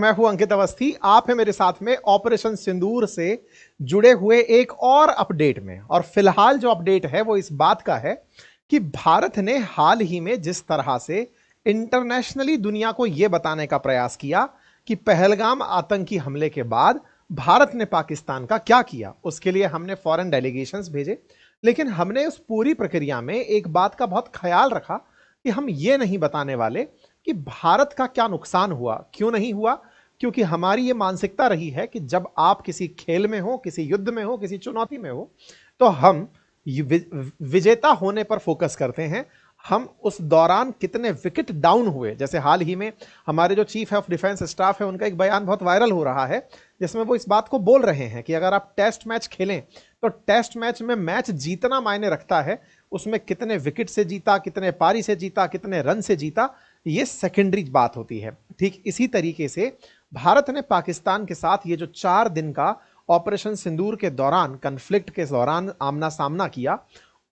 मैं हूं अंकित अवस्थी। आप हैं मेरे साथ में ऑपरेशन सिंदूर से जुड़े हुए एक और अपडेट में। और फिलहाल जो अपडेट है वो इस बात का है कि भारत ने हाल ही में जिस तरह से इंटरनेशनली दुनिया को यह बताने का प्रयास किया कि पहलगाम आतंकी हमले के बाद भारत ने पाकिस्तान का क्या किया, उसके लिए हमने फॉरेन डेलीगेशंस भेजे। लेकिन हमने उस पूरी प्रक्रिया में एक बात का बहुत ख्याल रखा कि हम ये नहीं बताने वाले कि भारत का क्या नुकसान हुआ, क्यों नहीं हुआ। क्योंकि हमारी ये मानसिकता रही है कि जब आप किसी खेल में हो, किसी युद्ध में हो, किसी चुनौती में हो, तो हम विजेता होने पर फोकस करते हैं। हम उस दौरान कितने विकेट डाउन हुए, जैसे हाल ही में हमारे जो चीफ ऑफ डिफेंस स्टाफ है उनका एक बयान बहुत वायरल हो रहा है, जिसमें वो इस बात को बोल रहे हैं कि अगर आप टेस्ट मैच खेलें तो टेस्ट मैच में मैच जीतना मायने रखता है, उसमें कितने विकेट से जीता, कितने पारी से जीता, कितने रन से जीता, ये सेकेंडरी बात होती है। ठीक इसी तरीके से भारत ने पाकिस्तान के साथ ये जो 4 दिन का ऑपरेशन सिंदूर के दौरान, कन्फ्लिक्ट के दौरान आमना सामना किया,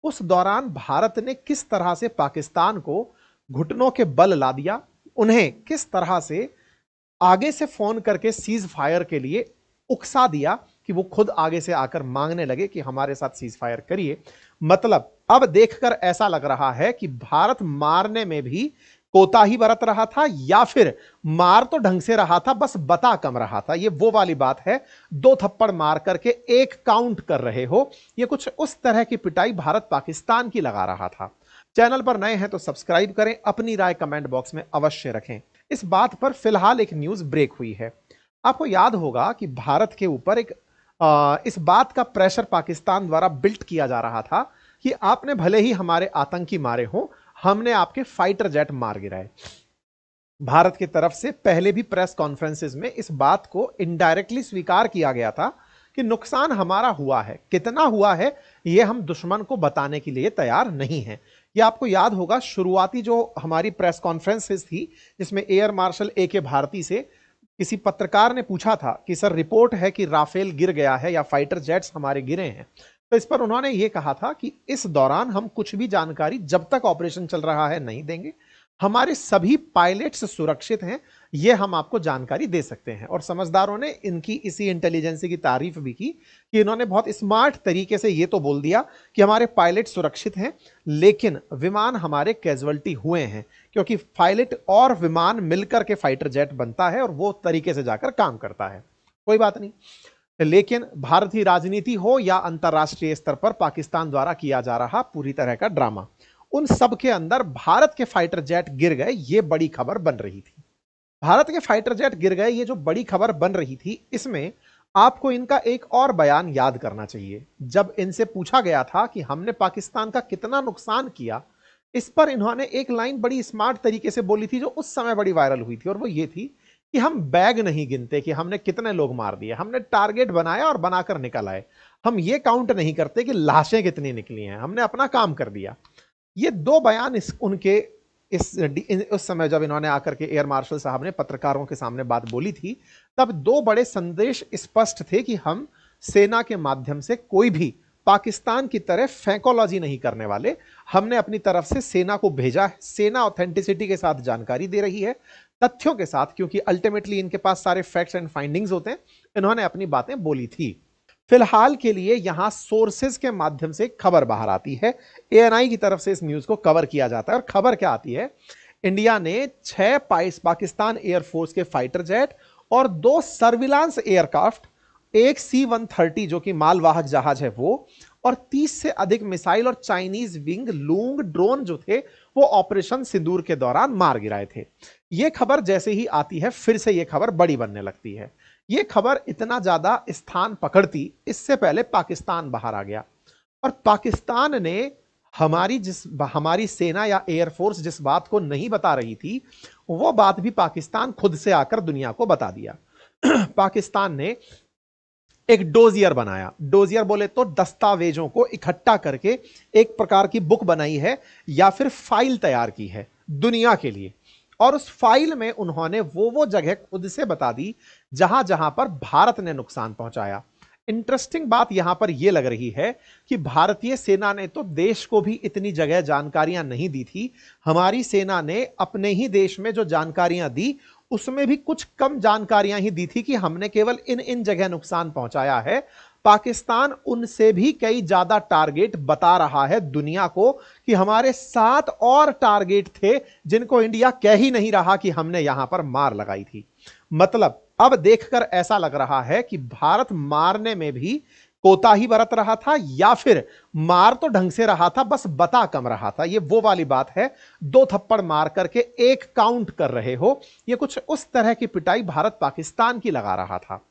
उस दौरान भारत ने किस तरह से पाकिस्तान को घुटनों के बल ला दिया, उन्हें किस तरह से आगे से फोन करके सीज फायर के लिए उकसा दिया कि वो खुद आगे से आकर मांगने लगे कि हमारे साथ सीज फायर करिए। मतलब अब देखकर ऐसा लग रहा है कि भारत मारने में भी कोताही बरत रहा था, या फिर मार तो ढंग से रहा था, बस बता कम रहा था। ये वो वाली बात है, 2 थप्पड़ मार करके 1 काउंट कर रहे हो। ये कुछ उस तरह की पिटाई भारत पाकिस्तान की लगा रहा था। चैनल पर नए हैं तो सब्सक्राइब करें, अपनी राय कमेंट बॉक्स में अवश्य रखें। इस बात पर फिलहाल एक न्यूज ब्रेक हुई है। आपको याद होगा कि भारत के ऊपर इस बात का प्रेशर पाकिस्तान द्वारा बिल्ट किया जा रहा था कि आपने भले ही हमारे आतंकी मारे हों, हमने आपके फाइटर जेट मार गिराए। भारत की तरफ से पहले भी प्रेस कॉन्फ्रेंसेस में इस बात को इनडायरेक्टली स्वीकार किया गया था कि नुकसान हमारा हुआ है, कितना हुआ है यह हम दुश्मन को बताने के लिए तैयार नहीं हैं। यह आपको याद होगा, शुरुआती जो हमारी प्रेस कॉन्फ्रेंसेस थी जिसमें एयर मार्शल AK भारती से किसी पत्रकार ने पूछा था कि सर रिपोर्ट है कि राफेल गिर गया है या फाइटर जेट्स हमारे गिरे हैं, तो इस पर उन्होंने यह कहा था कि इस दौरान हम कुछ भी जानकारी जब तक ऑपरेशन चल रहा है नहीं देंगे। हमारे सभी पायलट्स सुरक्षित हैं, यह हम आपको जानकारी दे सकते हैं। और समझदारों ने इनकी इसी इंटेलिजेंसी की तारीफ भी की कि इन्होंने बहुत स्मार्ट तरीके से यह तो बोल दिया कि हमारे पायलट सुरक्षित हैं, लेकिन विमान हमारे कैजुअल्टी हुए हैं, क्योंकि पायलट और विमान मिलकर के फाइटर जेट बनता है और वो तरीके से जाकर काम करता है। कोई बात नहीं, लेकिन भारतीय राजनीति हो या अंतरराष्ट्रीय स्तर पर पाकिस्तान द्वारा किया जा रहा पूरी तरह का ड्रामा, उन सब के अंदर भारत के फाइटर जेट गिर गए, ये बड़ी खबर बन रही थी। भारत के फाइटर जेट गिर गए, ये जो बड़ी खबर बन रही थी, इसमें आपको इनका एक और बयान याद करना चाहिए। जब इनसे पूछा गया था कि हमने पाकिस्तान का कितना नुकसान किया, इस पर इन्होंने एक लाइन बड़ी स्मार्ट तरीके से बोली थी जो उस समय बड़ी वायरल हुई थी, और वो ये थी कि हम बैग नहीं गिनते कि हमने कितने लोग मार दिए, हमने टारगेट बनाया और बनाकर निकल आए। हम ये काउंट नहीं करते कि लाशें कितनी निकली हैं, हमने अपना काम कर दिया। ये 2 बयान उस समय जब इन्होंने आकर के एयर मार्शल साहब ने पत्रकारों के सामने बात बोली थी, तब 2 बड़े संदेश स्पष्ट थे कि हम सेना के माध्यम से कोई भी पाकिस्तान की तरह फैंकोलॉजी नहीं करने वाले। हमने अपनी तरफ से सेना को भेजा है, सेना ऑथेंटिसिटी के साथ जानकारी दे रही है, तथ्यों के साथ, क्योंकि अल्टीमेटली इनके पास सारे फैक्ट्स एंड फाइंडिंग्स होते हैं। इन्होंने अपनी बातें बोली थी। फिलहाल के लिए यहां सोर्सेज के माध्यम से खबर बाहर आती है, ANI की तरफ से इस न्यूज को कवर किया जाता है। और खबर क्या आती है, इंडिया ने 6 पाकिस्तान एयरफोर्स के फाइटर जेट और 2 सर्विलांस एयरक्राफ्ट, एक C-130 जो कि मालवाहक जहाज है वो, और 30 से अधिक मिसाइल और चाइनीज विंग लूंग ड्रोन जो थे वो ऑपरेशन सिंदूर के दौरान मार गिराए थे। यह खबर जैसे ही आती है, फिर से यह खबर बड़ी बनने लगती है। यह खबर इतना ज्यादा स्थान पकड़ती, इससे पहले पाकिस्तान बाहर आ गया, और पाकिस्तान ने हमारी सेना या एयरफोर्स जिस बात को नहीं बता रही थी, वो बात भी पाकिस्तान खुद से आकर दुनिया को बता दिया। पाकिस्तान ने एक डोजियर बनाया। डोजियर बोले तो दस्तावेजों को इकट्ठा करके एक प्रकार की बुक बनाई है या फिर फाइल तैयार की है दुनिया के लिए, और उस फाइल में उन्होंने वो जगह खुद से बता दी जहां जहां पर भारत ने नुकसान पहुंचाया। इंटरेस्टिंग बात यहां पर यह लग रही है कि भारतीय सेना ने तो देश को भी इतनी जगह जानकारियां नहीं दी थी। हमारी सेना ने अपने ही देश में जो जानकारियां दी उसमें भी कुछ कम जानकारियां ही दी थी कि हमने केवल इन इन जगह नुकसान पहुंचाया है। पाकिस्तान उनसे भी कई ज्यादा टारगेट बता रहा है दुनिया को कि हमारे 7 और टारगेट थे जिनको इंडिया कह ही नहीं रहा कि हमने यहां पर मार लगाई थी। मतलब अब देखकर ऐसा लग रहा है कि भारत मारने में भी कोताही बरत रहा था, या फिर मार तो ढंग से रहा था, बस बता कम रहा था। ये वो वाली बात है, 2 थप्पड़ मार करके 1 काउंट कर रहे हो। ये कुछ उस तरह की पिटाई भारत पाकिस्तान की लगा रहा था।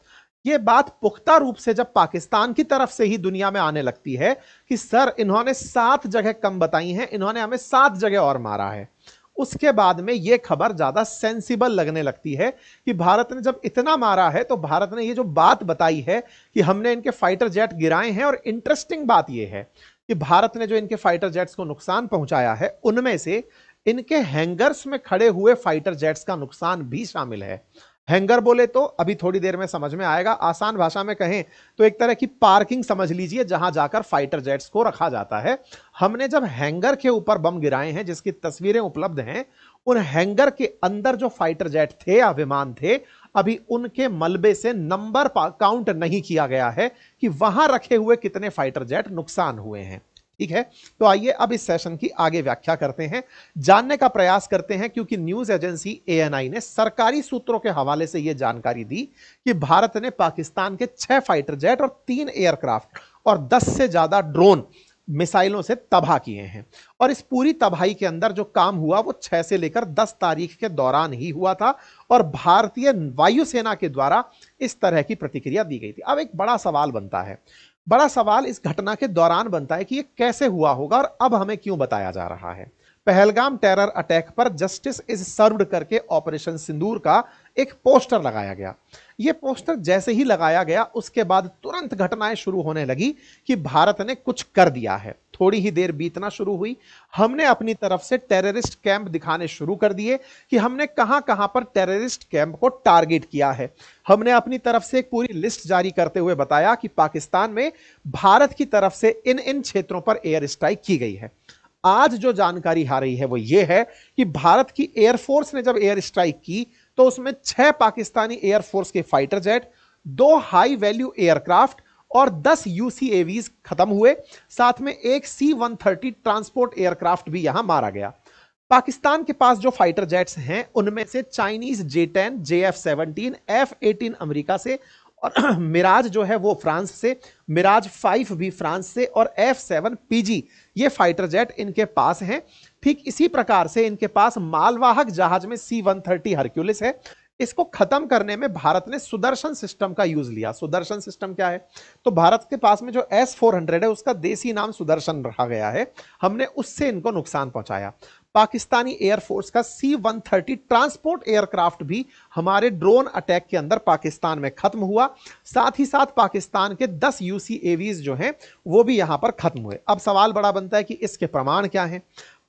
ये बात पुख्ता रूप से जब पाकिस्तान की तरफ से ही दुनिया में आने लगती है कि सर इन्होंने 7 जगह कम बताई हैं, इन्होंने हमें 7 जगह और मारा है, उसके बाद में यह खबर ज्यादा सेंसिबल लगने लगती है कि भारत ने जब इतना मारा है तो भारत ने यह जो बात बताई है कि हमने इनके फाइटर जेट गिराए हैं। और इंटरेस्टिंग बात यह है कि भारत ने जो इनके फाइटर जेट्स को नुकसान पहुंचाया है उनमें से इनके हैंगर्स में खड़े हुए फाइटर जेट्स का नुकसान भी शामिल है। हैंगर बोले तो अभी थोड़ी देर में समझ में आएगा, आसान भाषा में कहें तो एक तरह की पार्किंग समझ लीजिए जहां जाकर फाइटर जेट्स को रखा जाता है। हमने जब हैंगर के ऊपर बम गिराए हैं जिसकी तस्वीरें उपलब्ध हैं, उन हैंगर के अंदर जो फाइटर जेट थे या विमान थे, अभी उनके मलबे से नंबर काउंट नहीं किया गया है कि वहां रखे हुए कितने फाइटर जेट नुकसान हुए हैं। ठीक है, तो आइए अब इस सेशन की आगे व्याख्या करते हैं, जानने का प्रयास करते हैं, क्योंकि न्यूज एजेंसी एएनआई ने सरकारी सूत्रों के हवाले से यह जानकारी दी कि भारत ने पाकिस्तान के 6 फाइटर जेट और 3 एयरक्राफ्ट और 10 से ज्यादा ड्रोन मिसाइलों से तबाह किए हैं। और इस पूरी तबाही के अंदर जो काम हुआ वो 6 से लेकर 10 तारीख के दौरान ही हुआ था और भारतीय वायुसेना के द्वारा इस तरह की प्रतिक्रिया दी गई थी। अब एक बड़ा सवाल बनता है, बड़ा सवाल इस घटना के दौरान बनता है कि ये कैसे हुआ होगा और अब हमें क्यों बताया जा रहा है। पहलगाम टेरर अटैक पर जस्टिस इज सर्व्ड करके ऑपरेशन सिंदूर का एक पोस्टर लगाया गया। यह पोस्टर जैसे ही लगाया गया उसके बाद तुरंत घटनाएं शुरू होने लगी कि भारत ने कुछ कर दिया है। थोड़ी ही देर बीतना शुरू हुई, हमने अपनी तरफ से टेररिस्ट कैंप दिखाने शुरू कर दिए कि हमने कहां कहां पर टेररिस्ट कैंप को टारगेट किया है। हमने अपनी तरफ से एक पूरी लिस्ट जारी करते हुए बताया कि पाकिस्तान में भारत की तरफ से इन इन क्षेत्रों पर एयर स्ट्राइक की गई है। आज जो जानकारी आ रही है वो ये है कि भारत की एयरफोर्स ने जब एयर स्ट्राइक की तो उसमें 6 पाकिस्तानी एयरफोर्स के fighter jet, 2 high value aircraft और 10 यूसीएवीज खत्म हुए। साथ में एक C-130 ट्रांसपोर्ट एयरक्राफ्ट भी यहां मारा गया। पाकिस्तान के पास जो फाइटर जेट्स हैं उनमें से Chinese J-10, JF-17, F-18 America से, और मिराज जो है वो फ्रांस से, मिराज 5 भी फ्रांस से, और F-7 PG ये फाइटर जेट इनके पास हैं। ठीक इसी प्रकार से इनके पास मालवाहक जहाज में C-130 हरक्यूलिस है। इसको खत्म करने में भारत ने सुदर्शन सिस्टम का यूज लिया। सुदर्शन सिस्टम क्या है? तो भारत के पास में जो S-400 है उसका देसी नाम सुदर्शन रखा गया है। हमने उससे इनको नुकसान पहुंचाया। पाकिस्तानी एयरफोर्स का C-130 ट्रांसपोर्ट एयरक्राफ्ट भी हमारे ड्रोन अटैक के अंदर पाकिस्तान में खत्म हुआ। साथ ही साथ पाकिस्तान के 10 UCAVs जो हैं वो भी यहां पर खत्म हुए। अब सवाल बड़ा बनता है कि इसके प्रमाण क्या हैं?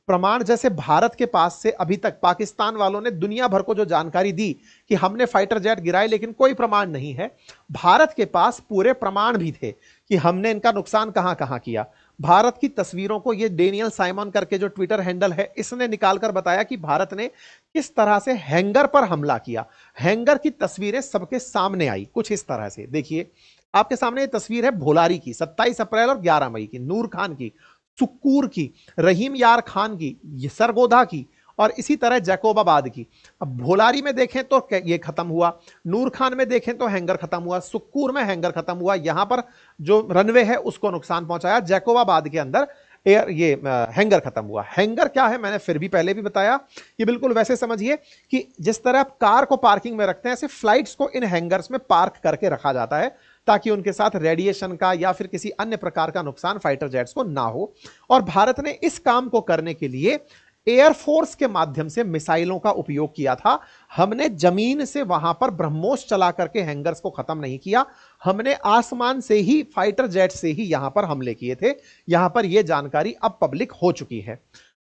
प्रमाण जैसे भारत के पास से अभी तक पाकिस्तान वालों ने दुनिया भर को जो जानकारी दी कि हमने फाइटर जेट गिराए, लेकिन कोई प्रमाण नहीं है। भारत के पास पूरे प्रमाण भी थे कि हमने इनका नुकसान कहां कहां किया। भारत की तस्वीरों को ये डेनियल साइमन करके जो ट्विटर हैंडल है इसने निकालकर बताया कि भारत ने किस तरह से हैंगर पर हमला किया। हैंगर की तस्वीरें सबके सामने आई कुछ इस तरह से। देखिए आपके सामने ये तस्वीर है भोलारी की, 27 अप्रैल और 11 मई की, नूर खान की, सुक्कूर की, रहीम यार खान की, सरगोधा की, और इसी तरह जैकोबाबाद की। अब भोलारी में देखें तो ये खत्म हुआ, नूर खान में देखें तो हैंगर खत्म हुआ, सुक्कूर में हैंगर खत्म हुआ, यहां पर जो रनवे है उसको नुकसान पहुंचाया, जैकोबाबाद के अंदर ये हैंगर खत्म हुआ। हैंगर क्या है मैंने फिर भी पहले भी बताया, ये बिल्कुल वैसे समझिए कि जिस तरह आप कार को पार्किंग में रखते हैं ऐसे फ्लाइट्स को इन हैंगर्स में पार्क करके रखा जाता है ताकि उनके साथ रेडिएशन का या फिर किसी अन्य प्रकार का नुकसान फाइटर जेट्स को ना हो। और भारत ने इस काम को करने के लिए एयरफोर्स के माध्यम से मिसाइलों का उपयोग किया था। हमने जमीन से वहां पर ब्रह्मोस चला करके हैंगर्स को खत्म नहीं किया, हमने आसमान से ही फाइटर जेट से ही यहां पर हमले किए थे। यहां पर यह जानकारी अब पब्लिक हो चुकी है।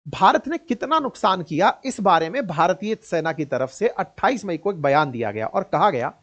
भारत ने कितना नुकसान किया इस बारे में भारतीय सेना की तरफ से 28 मई को एक बयान दिया गया और कहा गया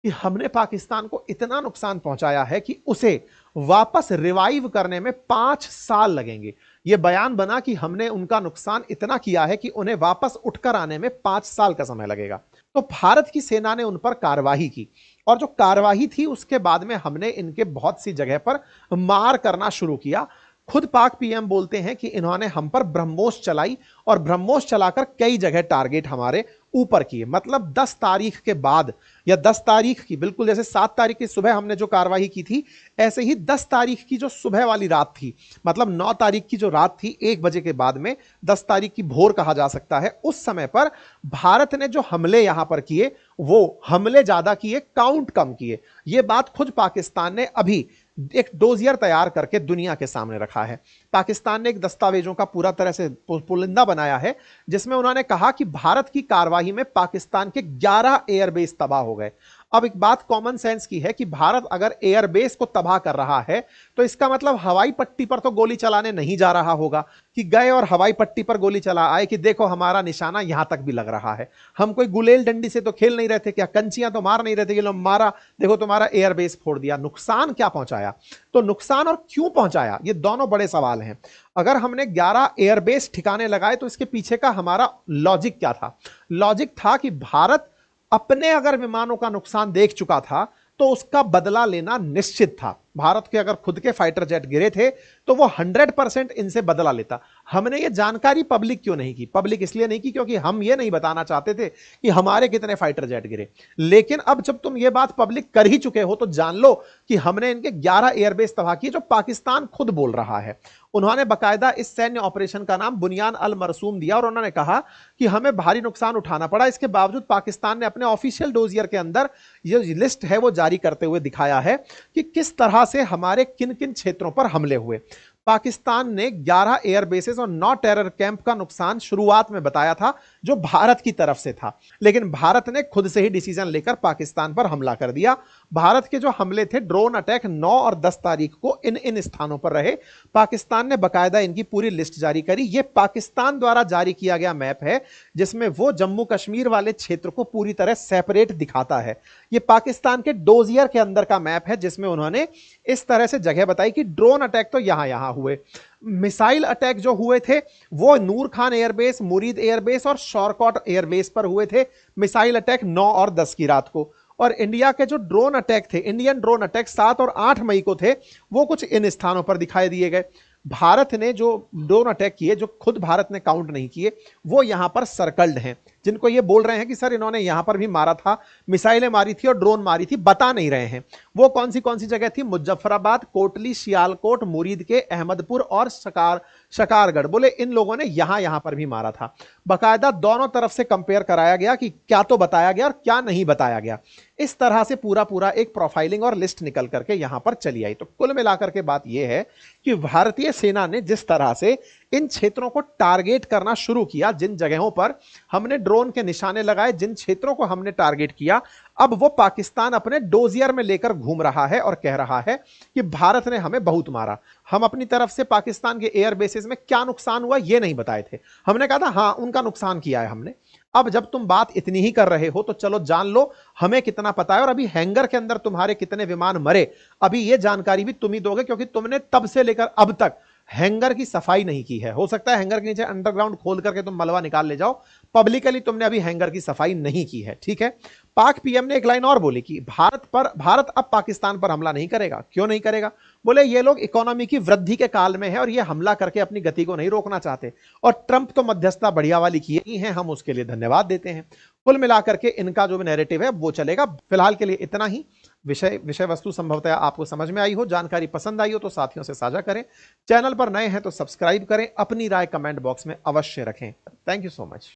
कि हमने पाकिस्तान को इतना नुकसान पहुंचाया है कि उसे वापस रिवाइव करने में 5 साल लगेंगे। यह बयान बना कि हमने उनका नुकसान इतना किया है कि उन्हें वापस उठकर आने में 5 साल का समय लगेगा। तो भारत की सेना ने उन पर कार्रवाई की, और जो कार्रवाई थी उसके बाद में हमने इनके बहुत सी जगह पर मार करना शुरू किया। खुद पाक पीएम बोलते हैं कि इन्होंने हम पर ब्रह्मोस चलाई, और ब्रह्मोस चलाकर कई जगह टारगेट हमारे ऊपर किए। मतलब 10 तारीख के बाद, या 10 तारीख की बिल्कुल जैसे 7 तारीख की सुबह हमने जो कार्रवाई की थी, ऐसे ही 10 तारीख की जो सुबह वाली रात थी, मतलब 9 तारीख की जो रात थी 1 बजे के बाद में, 10 तारीख की भोर कहा जा सकता है, उस समय पर भारत ने जो हमले यहां पर किए, वो हमले ज्यादा किए, काउंट कम किए। ये बात खुद पाकिस्तान ने अभी एक डोजियर तैयार करके दुनिया के सामने रखा है। पाकिस्तान ने एक दस्तावेजों का पूरा तरह से पुलिंदा बनाया है, जिसमें उन्होंने कहा कि भारत की कार्रवाई में पाकिस्तान के 11 एयरबेस तबाह हो गए। अब एक बात कॉमन सेंस की है कि भारत अगर एयरबेस को तबाह कर रहा है, तो इसका मतलब हवाई पट्टी पर तो गोली चलाने नहीं जा रहा होगा कि गए और हवाई पट्टी पर गोली चला आए कि देखो हमारा निशाना यहां तक भी लग रहा है। हम कोई गुलेल डंडी से तो खेल नहीं रहे थे क्या, कंचियां तो मार नहीं रहे थे कि लो मारा, देखो तुम्हारा एयरबेस फोड़ दिया। नुकसान क्या पहुंचाया, तो नुकसान और क्यों पहुंचाया, ये दोनों बड़े सवाल हैं। अगर हमने 11 एयरबेस ठिकाने लगाए तो इसके पीछे का हमारा लॉजिक क्या था? लॉजिक था कि भारत अपने अगर विमानों का नुकसान देख चुका था तो उसका बदला लेना निश्चित था। भारत के अगर खुद के फाइटर जेट गिरे थे तो वो 100% इनसे बदला लेता। हमने ये जानकारी पब्लिक क्यों नहीं की? पब्लिक इसलिए नहीं की क्योंकि हम ये नहीं बताना चाहते थे कि हमारे कितने फाइटर जेट गिरे। लेकिन अब जब तुम ये बात पब्लिक कर ही चुके हो तो जान लो कि हमने इनके 11 एयरबेस तबाह किए, जो पाकिस्तान खुद बोल रहा है। उन्होंने बकायदा इस सैन्य ऑपरेशन का नाम बुनियान अल मरसूम दिया, और उन्होंने कहा कि हमें भारी नुकसान उठाना पड़ा। इसके बावजूद पाकिस्तान ने अपने ऑफिशियल डोजियर के अंदर ये लिस्ट है वो जारी करते हुए दिखाया है कि किस तरह से हमारे किन किन क्षेत्रों पर हमले हुए। पाकिस्तान ने 11 एयरबेसेस और 9 टेरर कैंप का नुकसान शुरुआत में बताया था, जो भारत की तरफ से था। लेकिन भारत ने खुद से ही डिसीजन लेकर पाकिस्तान पर हमला कर दिया। भारत के जो हमले थे, ड्रोन अटैक 9 और 10 तारीख को इन इन स्थानों पर रहे। पाकिस्तान ने बकायदा इनकी पूरी लिस्ट जारी करी। यह पाकिस्तान द्वारा जारी किया गया मैप है, जिसमें वो जम्मू कश्मीर वाले क्षेत्र को पूरी तरह सेपरेट दिखाता है। यह पाकिस्तान के डोजियर के अंदर का मैप है, जिसमें उन्होंने इस तरह से जगह बताई कि ड्रोन अटैक तो यहां यहां हुए। मिसाइल अटैक जो हुए थे वो नूर खान एयरबेस, मुरीद एयरबेस और शौरकोट एयरबेस पर हुए थे। मिसाइल अटैक 9 और 10 की रात को। और इंडिया के जो ड्रोन अटैक थे, इंडियन ड्रोन अटैक 7 और 8 मई को थे, वो कुछ इन स्थानों पर दिखाई दिए गए। भारत ने जो ड्रोन अटैक किए, जो खुद भारत ने काउंट नहीं किए, वो यहां पर सर्कल्ड हैं। जिनको ये बोल रहे हैं कि सर इन्होंने यहां पर भी मारा था, मिसाइलें मारी थी और ड्रोन मारी थी, बता नहीं रहे हैं वो कौन सी जगह थी। मुजफ्फराबाद, कोटली, सियालकोट, मुरीद के, अहमदपुर और शकारगढ़। बोले इन लोगों ने यहां यहां पर भी मारा था। बकायदा दोनों तरफ से कंपेयर कराया गया कि क्या तो बताया गया और क्या नहीं बताया गया। इस तरह से पूरा एक प्रोफाइलिंग और लिस्ट निकल करके यहां पर चली आई। तो कुल मिलाकर के बात यह है कि भारतीय सेना ने जिस तरह से इन क्षेत्रों को टारगेट करना शुरू किया, जिन जगहों पर हमने ड्रोन के निशाने लगाए, जिन क्षेत्रों को हमने टारगेट किया, अब वो पाकिस्तान अपने डोजियर में लेकर घूम रहा है और कह रहा है कि भारत ने हमें बहुत मारा। हम अपनी तरफ से पाकिस्तान के एयर बेसिस में क्या नुकसान हुआ ये नहीं बताए थे। हमने कहा था हां उनका नुकसान किया है हमने। अब जब तुम बात इतनी ही कर रहे हो तो चलो जान लो हमें कितना पता है, और अभी हैंगर के अंदर तुम्हारे कितने विमान मरे, अभी ये जानकारी भी तुम ही दोगे, क्योंकि तुमने तब से लेकर अब तक हैंगर की सफाई नहीं की है। हो सकता है हैंगर के नीचे अंडरग्राउंड खोल करके तुम मलबा निकाल ले जाओ, पब्लिकली तुमने अभी हैंगर की सफाई नहीं की है, ठीक है। पाक पीएम ने एक लाइन और बोली कि भारत अब पाकिस्तान पर हमला नहीं करेगा। क्यों नहीं करेगा? बोले ये लोग इकोनॉमी की वृद्धि के काल में है और ये हमला करके अपनी गति को नहीं रोकना चाहते, और ट्रंप तो मध्यस्थता बढ़िया वाली किए ही हैं, हम उसके लिए धन्यवाद देते हैं। कुल मिलाकर के इनका जो नैरेटिव है वो चलेगा। फिलहाल के लिए इतना ही। विषय वस्तु संभवतः आपको समझ में आई हो, जानकारी पसंद आई हो तो साथियों से साझा करें। चैनल पर नए हैं तो सब्सक्राइब करें, अपनी राय कमेंट बॉक्स में अवश्य रखें। Thank you so much.